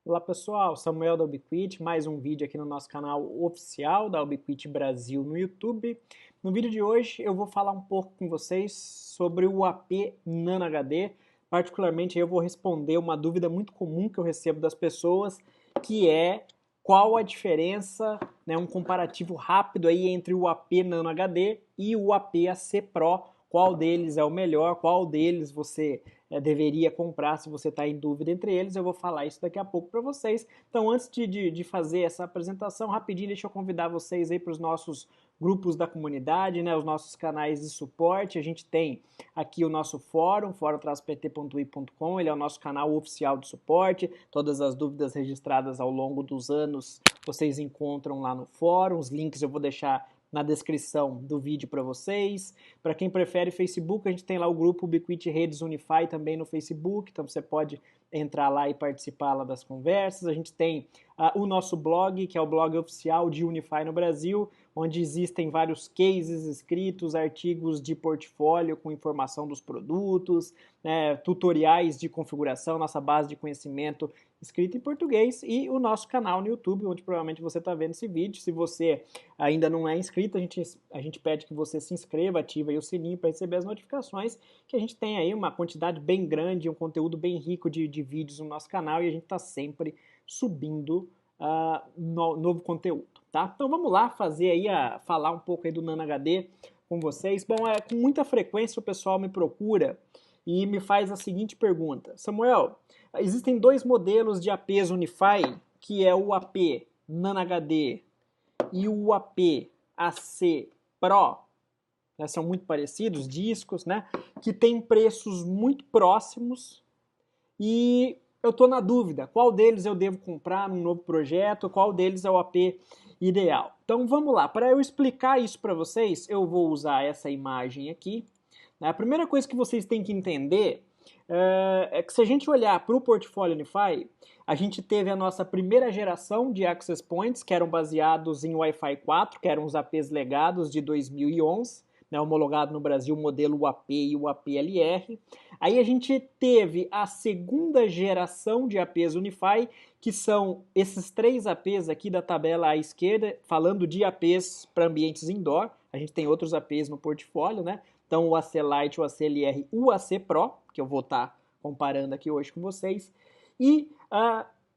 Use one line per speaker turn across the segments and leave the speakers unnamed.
Olá pessoal, Samuel da Ubiquiti, mais um vídeo aqui no nosso canal oficial da Ubiquiti Brasil no YouTube. No vídeo de hoje eu vou falar um pouco com vocês sobre o AP Nano HD. Particularmente eu vou responder uma dúvida muito comum que eu recebo das pessoas, que é qual a diferença, né, um comparativo rápido aí entre o AP Nano HD e o AP AC Pro. Qual deles é o melhor, qual deles você deveria comprar se você está em dúvida entre eles. Eu vou falar isso daqui a pouco para vocês. Então, antes de fazer essa apresentação, rapidinho, deixa eu convidar vocês aí para os nossos grupos da comunidade, né, os nossos canais de suporte. A gente tem aqui o nosso fórum, fórum-pt.ui.com, ele é o nosso canal oficial de suporte. Todas as dúvidas registradas ao longo dos anos vocês encontram lá no fórum. Os links eu vou deixar na descrição do vídeo para vocês. Para quem prefere Facebook, a gente tem lá o grupo Ubiquiti Redes Unify também no Facebook, então você pode entrar lá e participar lá das conversas. A gente tem o nosso blog, que é o blog oficial de Unify no Brasil, onde existem vários cases escritos, artigos de portfólio com informação dos produtos, né, tutoriais de configuração, nossa base de conhecimento escrita em português, e o nosso canal no YouTube, onde provavelmente você está vendo esse vídeo. Se você ainda não é inscrito, a gente pede que você se inscreva, ativa aí o sininho para receber as notificações, que a gente tem aí uma quantidade bem grande, um conteúdo bem rico de vídeos no nosso canal, e a gente está sempre subindo novo conteúdo, tá? Então vamos lá fazer aí falar um pouco aí do Nano HD com vocês. Bom, com muita frequência o pessoal me procura e me faz a seguinte pergunta: Samuel, existem dois modelos de APs Unify, que é o AP Nano HD e o AP AC Pro, né, são muito parecidos, discos, né, que têm preços muito próximos, e eu estou na dúvida, qual deles eu devo comprar num novo projeto, qual deles é o AP ideal. Então vamos lá, para eu explicar isso para vocês, eu vou usar essa imagem aqui. A primeira coisa que vocês têm que entender é que se a gente olhar para o portfólio Unify, a gente teve a nossa primeira geração de Access Points, que eram baseados em Wi-Fi 4, que eram os APs legados de 2011, né, homologado no Brasil o modelo UAP e o APLR. Aí a gente teve a segunda geração de APs Unify, que são esses três APs aqui da tabela à esquerda, falando de APs para ambientes indoor. A gente tem outros APs no portfólio, né? Então o AC Lite, o ACLR, o AC Pro, que eu vou estar comparando aqui hoje com vocês. E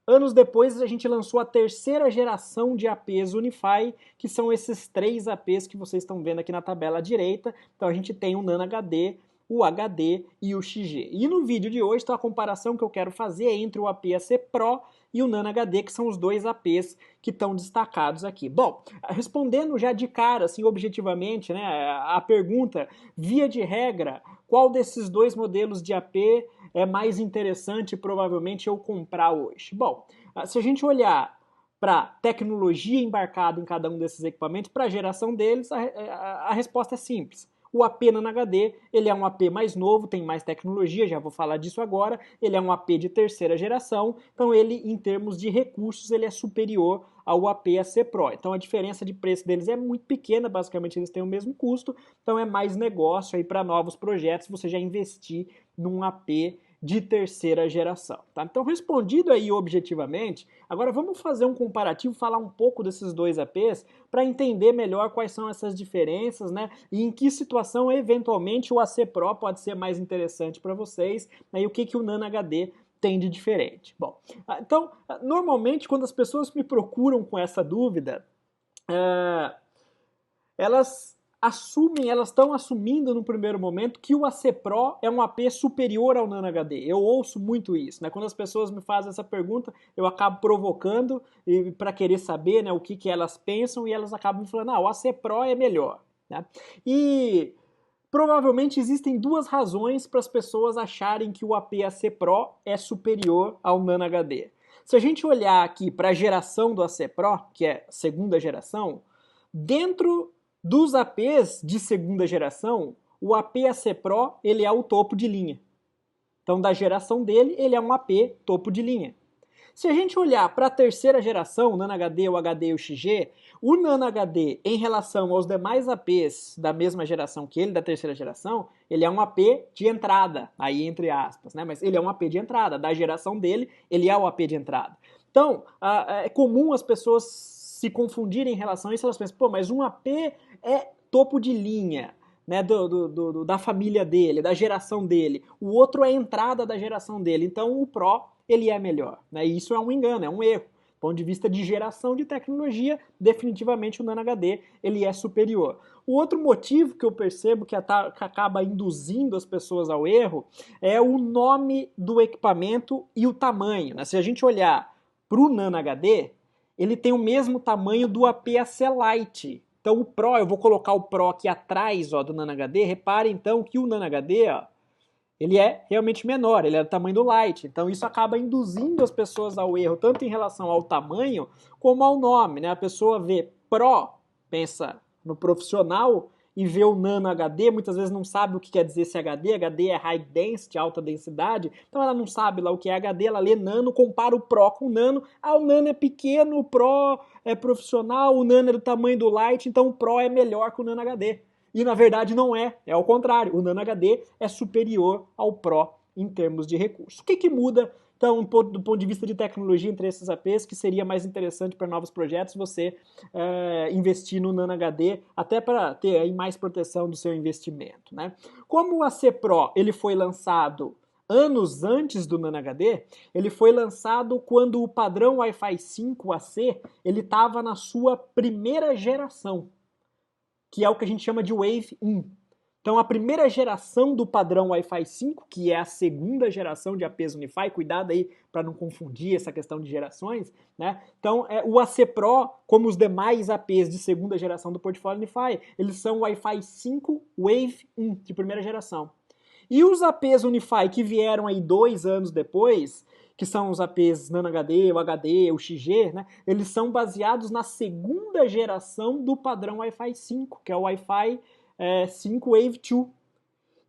anos depois a gente lançou a terceira geração de APs Unify, que são esses três APs que vocês estão vendo aqui na tabela à direita. Então a gente tem o Nano HD, o HD e o XG. E no vídeo de hoje, então, a comparação que eu quero fazer é entre o AP AC Pro e o Nano HD, que são os dois APs que estão destacados aqui. Bom, respondendo já de cara, assim, objetivamente, né, a pergunta, via de regra, qual desses dois modelos de AP é mais interessante provavelmente eu comprar hoje? Bom, se a gente olhar para tecnologia embarcada em cada um desses equipamentos, para a geração deles, a resposta é simples. O AP Nano HD, ele é um AP mais novo, tem mais tecnologia, já vou falar disso agora. Ele é um AP de terceira geração, então ele, em termos de recursos, ele é superior ao AP AC Pro. Então a diferença de preço deles é muito pequena, basicamente eles têm o mesmo custo, então é mais negócio aí para novos projetos você já investir num AP de terceira geração. Tá? Então, respondido aí objetivamente, agora vamos fazer um comparativo, falar um pouco desses dois APs para entender melhor quais são essas diferenças, né? E em que situação eventualmente o AC Pro pode ser mais interessante para vocês, né? E o que o Nano HD tem de diferente. Bom, então, normalmente quando as pessoas me procuram com essa dúvida, elas estão assumindo no primeiro momento que o AC Pro é um AP superior ao Nano HD. Eu ouço muito isso, né? Quando as pessoas me fazem essa pergunta, eu acabo provocando para querer saber, né, o que elas pensam, e elas acabam me falando, o AC Pro é melhor, né? E provavelmente existem duas razões para as pessoas acharem que o AP AC Pro é superior ao Nano HD. Se a gente olhar aqui para a geração do AC Pro, que é a segunda geração, dentro dos APs de segunda geração, o AP AC Pro ele é o topo de linha. Então, da geração dele, ele é um AP topo de linha. Se a gente olhar para a terceira geração, o Nano HD, o HD e o XG, o Nano HD, em relação aos demais APs da mesma geração que ele, da terceira geração, ele é um AP de entrada, aí entre aspas, né? Mas ele é um AP de entrada, da geração dele, ele é o AP de entrada. Então, é comum as pessoas se confundirem em relação a isso, elas pensam, pô, mas um AP é topo de linha, né, da família dele, da geração dele. O outro é a entrada da geração dele. Então, o Pro, ele é melhor. Né? E isso é um engano, é um erro. Do ponto de vista de geração de tecnologia, definitivamente o Nano HD ele é superior. O outro motivo que eu percebo que acaba induzindo as pessoas ao erro é o nome do equipamento e o tamanho. Né? Se a gente olhar para o Nano HD, ele tem o mesmo tamanho do AP-AC Lite. Então o Pro, eu vou colocar o Pro aqui atrás ó, do Nano HD, repare então que o Nano HD, ó, ele é realmente menor, ele é do tamanho do Lite. Então isso acaba induzindo as pessoas ao erro, tanto em relação ao tamanho, como ao nome. Né? A pessoa vê Pro, pensa no profissional, e vê o Nano HD, muitas vezes não sabe o que quer dizer esse HD, HD é High Density, alta densidade, então ela não sabe lá o que é HD, ela lê Nano, compara o Pro com o Nano, o Nano é pequeno, o Pro é profissional, o Nano é do tamanho do Lite, então o Pro é melhor que o Nano HD. E na verdade não é ao contrário, o Nano HD é superior ao Pro em termos de recursos. O que muda então, do ponto de vista de tecnologia entre esses APs, que seria mais interessante para novos projetos você investir no Nano HD, até para ter aí mais proteção do seu investimento. Né? Como o AC Pro ele foi lançado anos antes do Nano HD, ele foi lançado quando o padrão Wi-Fi 5 AC ele estava na sua primeira geração, que é o que a gente chama de Wave 1. Então, a primeira geração do padrão Wi-Fi 5, que é a segunda geração de APs Unify, cuidado aí para não confundir essa questão de gerações, né? Então, o AC Pro, como os demais APs de segunda geração do portfólio Unify, eles são Wi-Fi 5 Wave 1, de primeira geração. E os APs Unify que vieram aí 2 anos depois, que são os APs Nano HD, o HD, o XG, né? Eles são baseados na segunda geração do padrão Wi-Fi 5, que é o Wi-Fi 5 Wave 2.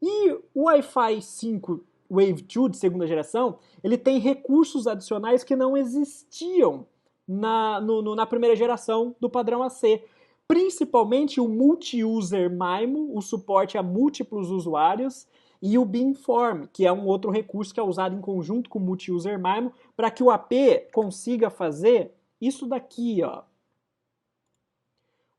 E o Wi-Fi 5 Wave 2 de segunda geração, ele tem recursos adicionais que não existiam na primeira geração do padrão AC. Principalmente o Multi-User MIMO, o suporte a múltiplos usuários, e o Beamform, que é um outro recurso que é usado em conjunto com o Multi-User MIMO, para que o AP consiga fazer isso daqui, ó.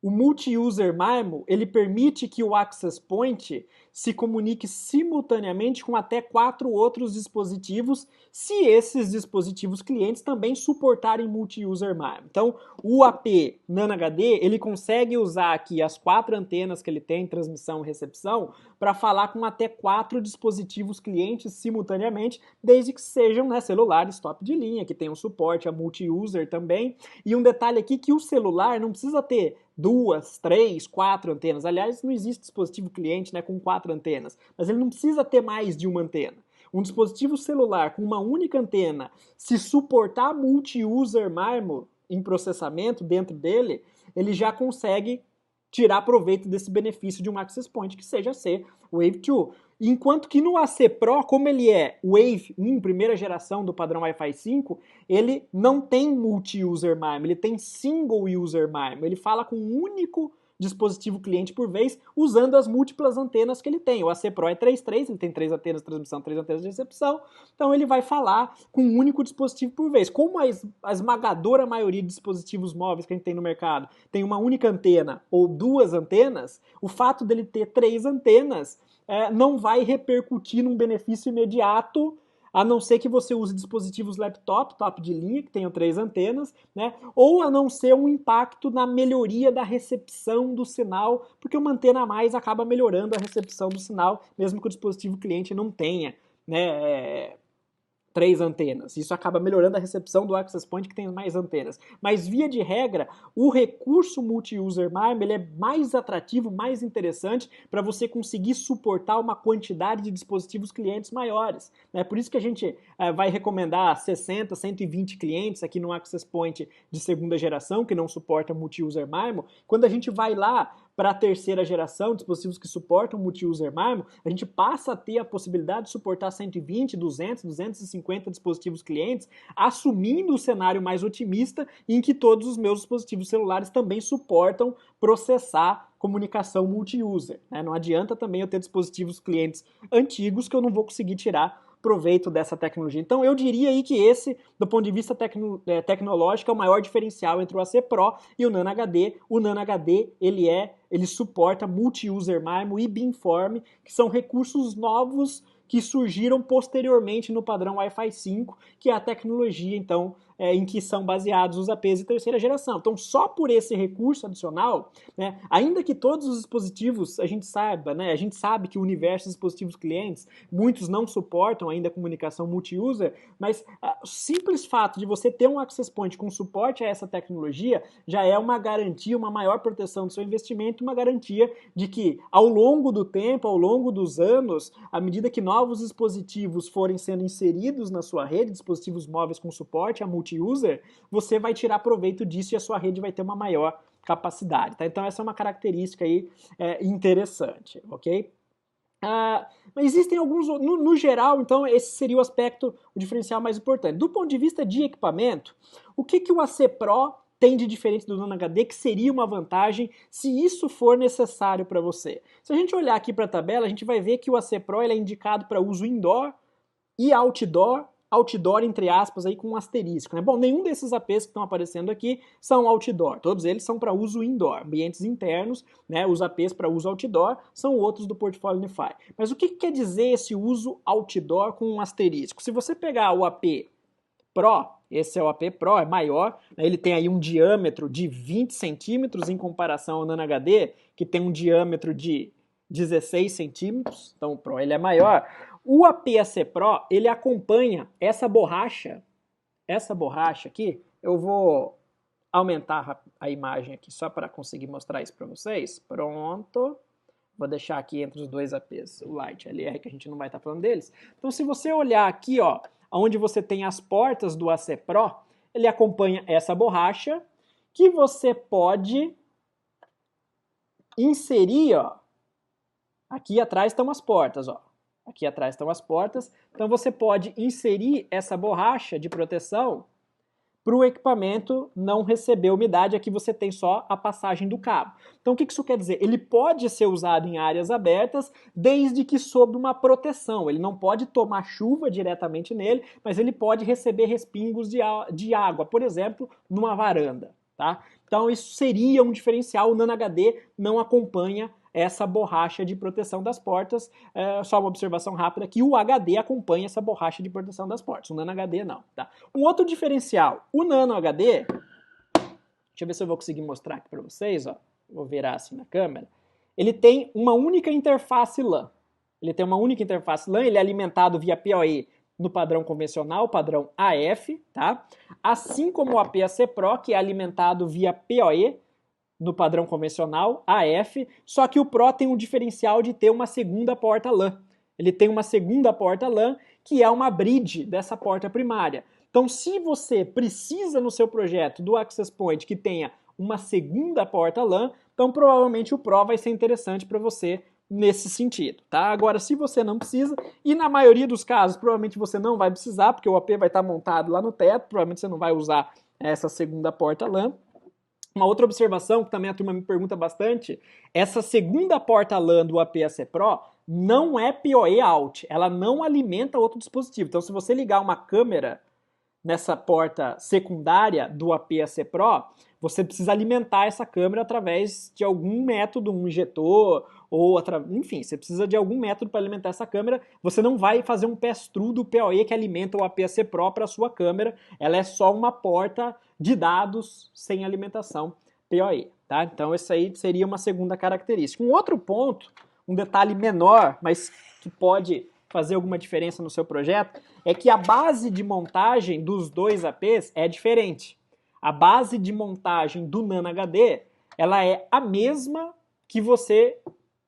O Multi-User MIMO, ele permite que o Access Point se comunique simultaneamente com até 4 outros dispositivos, se esses dispositivos clientes também suportarem Multi-User MIMO. Então, o AP Nano HD, ele consegue usar aqui as 4 antenas que ele tem, transmissão e recepção, para falar com até 4 dispositivos clientes simultaneamente, desde que sejam celulares top de linha, que tenham suporte a multi-user também. E um detalhe aqui que o celular não precisa ter 2, 3, 4 antenas. Aliás, não existe dispositivo cliente com 4 antenas, mas ele não precisa ter mais de uma antena. Um dispositivo celular com uma única antena, se suportar multi-user MIMO em processamento dentro dele, ele já consegue tirar proveito desse benefício de um Access Point que seja ser Wave 2. Enquanto que no AC Pro, como ele é Wave 1, primeira geração do padrão Wi-Fi 5, ele não tem multi-user MIMO, ele tem single user MIMO. Ele fala com um único dispositivo cliente por vez, usando as múltiplas antenas que ele tem. O AC Pro é 3.3, ele tem 3 antenas de transmissão, 3 antenas de recepção, então ele vai falar com um único dispositivo por vez. Como a esmagadora maioria de dispositivos móveis que a gente tem no mercado tem uma única antena ou 2 antenas, o fato dele ter 3 antenas não vai repercutir num benefício imediato, a não ser que você use dispositivos laptop, top de linha, que tenham 3 antenas, né? Ou a não ser um impacto na melhoria da recepção do sinal, porque uma antena a mais acaba melhorando a recepção do sinal, mesmo que o dispositivo cliente não tenha, né, 3 antenas. Isso acaba melhorando a recepção do Access Point que tem mais antenas. Mas, via de regra, o recurso Multi-User MIMO ele é mais atrativo, mais interessante para você conseguir suportar uma quantidade de dispositivos clientes maiores. É por isso que a gente vai recomendar 60, 120 clientes aqui no Access Point de segunda geração, que não suporta Multi-User MIMO. Quando a gente vai lá para a terceira geração, dispositivos que suportam multi-user MIMO, a gente passa a ter a possibilidade de suportar 120, 200, 250 dispositivos clientes, assumindo o cenário mais otimista em que todos os meus dispositivos celulares também suportam processar comunicação multi-user, né? Não adianta também eu ter dispositivos clientes antigos que eu não vou conseguir tirar proveito dessa tecnologia. Então eu diria aí que esse, do ponto de vista tecnológico, é o maior diferencial entre o AC Pro e o Nano HD. O Nano HD, ele suporta multi-user MIMO e beamform, que são recursos novos que surgiram posteriormente no padrão Wi-Fi 5, que é a tecnologia, então, em que são baseados os APs de terceira geração. Então, só por esse recurso adicional, né, ainda que todos os dispositivos, a gente saiba, né, a gente sabe que o universo de dispositivos clientes, muitos não suportam ainda a comunicação multi-user, mas o simples fato de você ter um access point com suporte a essa tecnologia já é uma garantia, uma maior proteção do seu investimento, uma garantia de que, ao longo do tempo, ao longo dos anos, à medida que novos dispositivos forem sendo inseridos na sua rede, dispositivos móveis com suporte a multi-user, você vai tirar proveito disso e a sua rede vai ter uma maior capacidade, tá? Então essa é uma característica aí interessante, ok? Mas existem alguns, no geral, então esse seria o aspecto, o diferencial mais importante. Do ponto de vista de equipamento, o que o AC Pro tem de diferente do Nano HD que seria uma vantagem se isso for necessário para você? Se a gente olhar aqui para a tabela, a gente vai ver que o AC Pro ele é indicado para uso indoor e outdoor entre aspas, aí com um asterisco, né? Bom, nenhum desses APs que estão aparecendo aqui são outdoor, todos eles são para uso indoor, ambientes internos, né? Os APs para uso outdoor são outros do portfólio Unify. Mas o que quer dizer esse uso outdoor com um asterisco? Se você pegar o AP Pro, esse é o AP Pro, é maior, né? Ele tem aí um diâmetro de 20 centímetros em comparação ao Nano HD, que tem um diâmetro de 16 centímetros, então o Pro ele é maior. O AP-AC Pro, ele acompanha essa borracha aqui, eu vou aumentar a imagem aqui só para conseguir mostrar isso para vocês. Pronto. Vou deixar aqui entre os dois APs, o Lite e LR, que a gente não vai estar falando deles. Então, se você olhar aqui, ó, onde você tem as portas do AC Pro, ele acompanha essa borracha, que você pode inserir, ó. Aqui atrás estão as portas, ó. Aqui atrás estão as portas. Então você pode inserir essa borracha de proteção para o equipamento não receber umidade. Aqui você tem só a passagem do cabo. Então o que isso quer dizer? Ele pode ser usado em áreas abertas desde que sob uma proteção. Ele não pode tomar chuva diretamente nele, mas ele pode receber respingos de água, por exemplo, numa varanda. Tá? Então isso seria um diferencial. O Nano HD não acompanha essa borracha de proteção das portas. Só uma observação rápida que o HD acompanha essa borracha de proteção das portas, o Nano HD não. Tá? Um outro diferencial, o Nano HD, deixa eu ver se eu vou conseguir mostrar aqui para vocês, ó. Vou virar assim na câmera, ele tem uma única interface LAN. Ele é alimentado via PoE no padrão convencional, padrão AF, tá? Assim como o AP-AC Pro, que é alimentado via PoE, no padrão convencional, AF, só que o Pro tem um diferencial de ter uma segunda porta LAN. Ele tem uma segunda porta LAN, que é uma bridge dessa porta primária. Então, se você precisa no seu projeto do Access Point que tenha uma segunda porta LAN, então provavelmente o Pro vai ser interessante para você nesse sentido, tá? Agora, se você não precisa, e na maioria dos casos, provavelmente você não vai precisar, porque o AP vai estar montado lá no teto, provavelmente você não vai usar essa segunda porta LAN. Uma outra observação, que também a turma me pergunta bastante, essa segunda porta LAN do AP-AC Pro não é PoE out, ela não alimenta outro dispositivo. Então, se você ligar uma câmera nessa porta secundária do AP-AC Pro, você precisa alimentar essa câmera através de algum método, um injetor, ou enfim, você precisa de algum método para alimentar essa câmera. Você não vai fazer um pass-through do PoE que alimenta o AP-AC Pro para a sua câmera, ela é só uma porta de dados sem alimentação PoE, tá? Então essa aí seria uma segunda característica. Um outro ponto, um detalhe menor, mas que pode fazer alguma diferença no seu projeto, é que a base de montagem dos dois APs é diferente. A base de montagem do Nano HD, ela é a mesma que você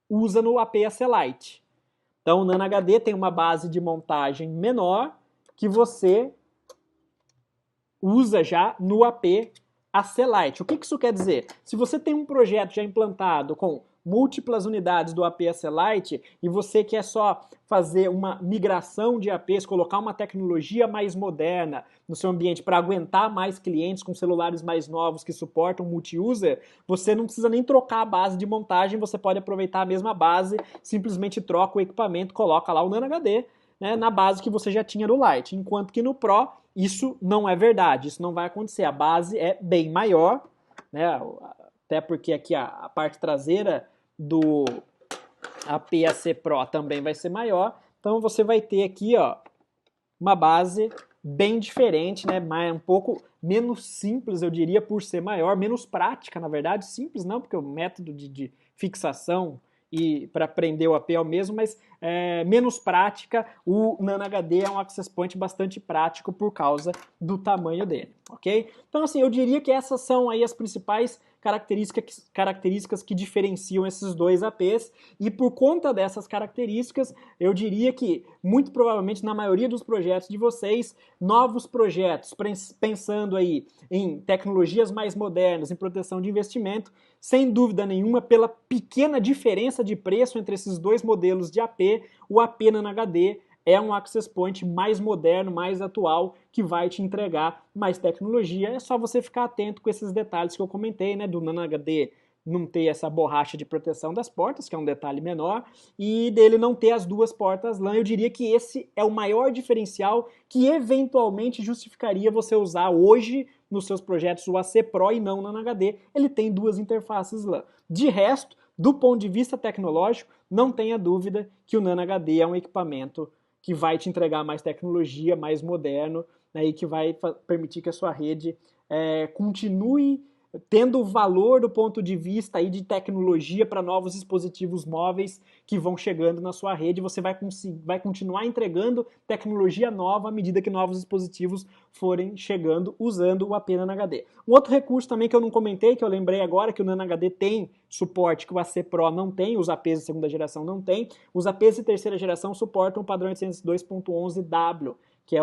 usa no AP-AC Lite. Então o Nano HD tem uma base de montagem menor que você usa já no AP AC Lite. O que isso quer dizer? Se você tem um projeto já implantado com múltiplas unidades do AP AC Lite e você quer só fazer uma migração de APs, colocar uma tecnologia mais moderna no seu ambiente para aguentar mais clientes com celulares mais novos que suportam multi-user, você não precisa nem trocar a base de montagem, você pode aproveitar a mesma base, simplesmente troca o equipamento, coloca lá o Nano HD, né, na base que você já tinha no Lite, enquanto que no Pro isso não é verdade, isso não vai acontecer, a base é bem maior, né, até porque aqui a parte traseira do APAC Pro também vai ser maior, então você vai ter aqui, ó, uma base bem diferente, né, um pouco menos simples, eu diria, por ser maior, menos prática, na verdade, simples não, porque o método de fixação e para prender o AP é o mesmo, mas menos prática. O Nano HD é um access point bastante prático por causa do tamanho dele, ok? Então, assim, eu diria que essas são aí as principais características que diferenciam esses dois APs, e por conta dessas características, eu diria que, muito provavelmente, na maioria dos projetos de vocês, novos projetos, pensando aí em tecnologias mais modernas, em proteção de investimento, sem dúvida nenhuma, pela pequena diferença de preço entre esses dois modelos de AP, o AP Nano HD é um access point mais moderno, mais atual, que vai te entregar mais tecnologia. É só você ficar atento com esses detalhes que eu comentei, né, do Nano HD não ter essa borracha de proteção das portas, que é um detalhe menor, e dele não ter as duas portas LAN. Eu diria que esse é o maior diferencial que eventualmente justificaria você usar hoje nos seus projetos o AC Pro e não o Nano HD. Ele tem duas interfaces LAN. De resto, do ponto de vista tecnológico, não tenha dúvida que o Nano HD é um equipamento que vai te entregar mais tecnologia, mais moderno, né, e que vai permitir que a sua rede continue tendo valor do ponto de vista aí de tecnologia para novos dispositivos móveis que vão chegando na sua rede. Você vai continuar entregando tecnologia nova à medida que novos dispositivos forem chegando usando o AP Nano HD. Um outro recurso também que eu não comentei, que eu lembrei agora, que o Nano HD tem suporte que o AC Pro não tem, os APs de segunda geração não tem. Os APs de terceira geração suportam o padrão 802.11W, que é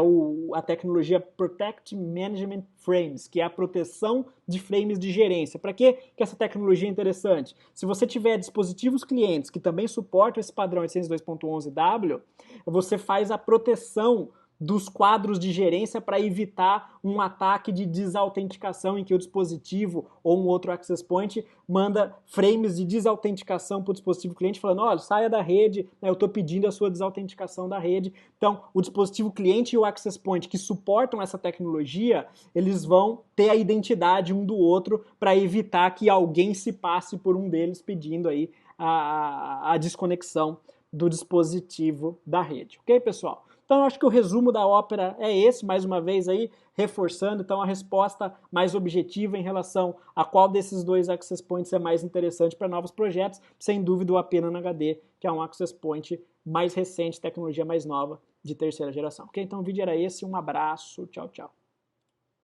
a tecnologia Protect Management Frames, que é a proteção de frames de gerência. Para que essa tecnologia é interessante? Se você tiver dispositivos clientes que também suportam esse padrão 802.11w, você faz a proteção dos quadros de gerência para evitar um ataque de desautenticação em que o dispositivo ou um outro access point manda frames de desautenticação para o dispositivo cliente falando, olha, saia da rede, né, eu estou pedindo a sua desautenticação da rede. Então, o dispositivo cliente e o access point que suportam essa tecnologia, eles vão ter a identidade um do outro para evitar que alguém se passe por um deles pedindo aí a desconexão do dispositivo da rede. Ok, pessoal? Então, eu acho que o resumo da ópera é esse, mais uma vez aí, reforçando, então, a resposta mais objetiva em relação a qual desses dois access points é mais interessante para novos projetos, sem dúvida o AP Nano HD, que é um access point mais recente, tecnologia mais nova, de terceira geração. Ok? Então, o vídeo era esse, um abraço, tchau, tchau.